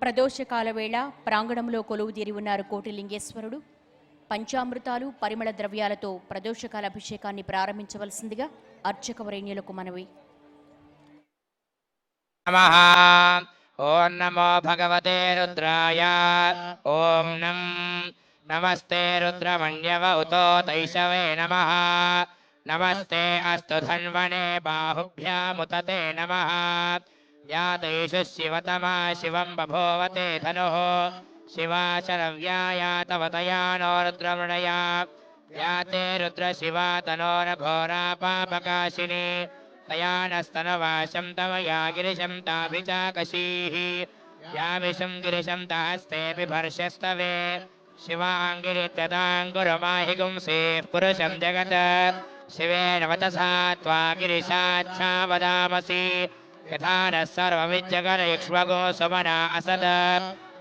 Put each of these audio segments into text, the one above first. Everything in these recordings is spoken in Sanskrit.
ప్రదోషకాల వేళ ప్రాంగణంలో కొలువుదీరి ఉన్నారు కోటిలింగేశ్వరుడు. పంచామృతాలు పరిమళ ద్రవ్యాలతో ప్రదోషకాల అభిషేకాన్ని ప్రారంభించవలసిందిగా అర్చకవరేణ్యులకు మనవి. ఓం నమో భగవతే రుద్రాయ. ఓం నమస్తే రుద్రమణ్యవ ఉతో తైషవే నమః. నమస్తే అస్తు ధన్వనే బాహుభ్యాముతతే నమః. या तेषु शिवतमा शिवं बभोवते धनुः. शिवाचरव्याया तव तया नो रुद्रमृणया. या ते रुद्रशिवा तनोरघोरा पापकाशिनी. तया नस्तनवाशं तव या गिरिशं ताभिचाकशीः. या विशं गिरिशं तास्ते बिभर्षस्तवे. शिवाङ्गिरित्यताङ्कुरमाहि गुंसेः पुरुषं जगत्. शिवेन वचसा त्वा गिरिशाच्छा वदामसि. यथा नः सर्वमिज्जगनयक्ष्मगो सुमना असद.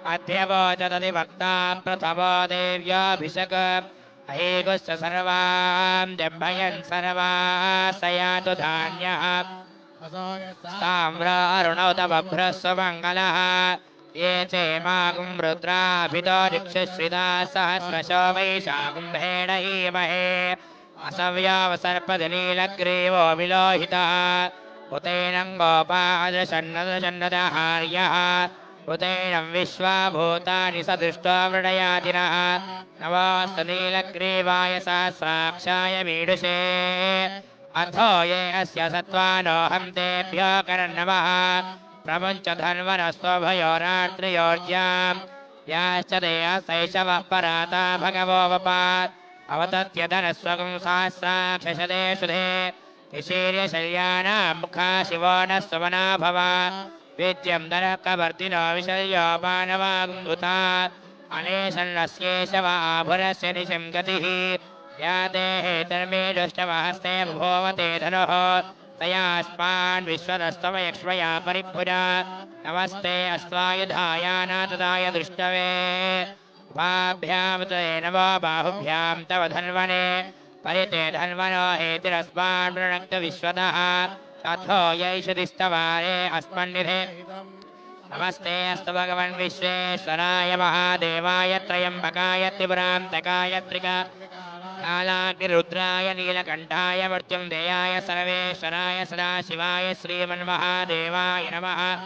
अध्यवोचतधिभक्ता प्रथमो देव्याभिषक. अहेगुश्च सर्वां जम्भयन् सर्वासयातु धान्यः. ताम्रारुणौ तवभ्रः सुमङ्गलः. ये चेमागुं रुद्राभितो दिक्षुश्रिता सहस्रशो वैशाकुम्भेण ईमहे. असव्यावसर्पदिनीलग्रीवो विलोहितः. उतैनं गोपादशन्नदहार्यः. उतैनं विश्वाभूतानि सदृष्ट्वा मृडयातिनः. नमोऽस्तु नीलग्रीवाय सहस्राक्षाय मीडुषे. अथो ये अस्य सत्त्वानोऽहं तेभ्यो करन्नमः. प्रमुञ्च धन्वनस्त्वभयोरात्रियोर्ज्याम्. याश्च ते शैशवः पराता भगवो वपात्. अवतत्य धनस्वगं सहस्राक्षशते सुधे. निशीर्यशल्यानां मुखा शिवो नः सुमना भव. वेद्यं नरकवर्तिनो विशल्यो मानवागुम्भुता. अनेशन्नस्येशव आभुरस्य निशिं गतिः. या देहेतर्मे दुष्टमहस्ते भोवते धनुः. तयास्मान् विश्वदस्तव यक्ष्मया परिपुरा. नमस्ते अस्त्वायुधाय नातदाय दृष्टवे. उभाभ्यां ते नमो बाहुभ्यां तव धन्वने. परिते धन्वनो हेतिरस्मान् वृणक्त विश्वतः. अथो यैषदिस्तवारे अस्मन्निधे. नमस्ते अस्तु भगवन् विश्वेश्वराय महादेवाय त्रयम्बकाय त्रिपुरान्तकाय त्रिकालाग्निरुद्राय नीलकण्ठाय मृत्युञ्जयाय सर्वेश्वराय सदाशिवाय श्रीमन्महादेवाय नमः.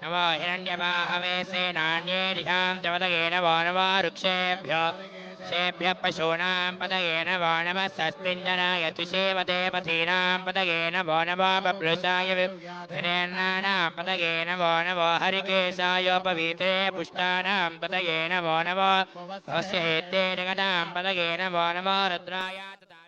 नमो हिरण्यबाहवे सेनान्ये दिशां च पदये नमो नमो वृक्षेभ्यो शेभ्यः पशूनां पदये नमो नमः. सस्मिञ्जनाय तुषेवते पथीनां पदये नमो नमो बभ्रुषाय विरेन्नानां पदये नमो नमो हरिकेशायोपवीते पुष्टानां पदये नमो नमो भवस्य हेत्ते जगतां पदये नमो नमो रुद्राय तथा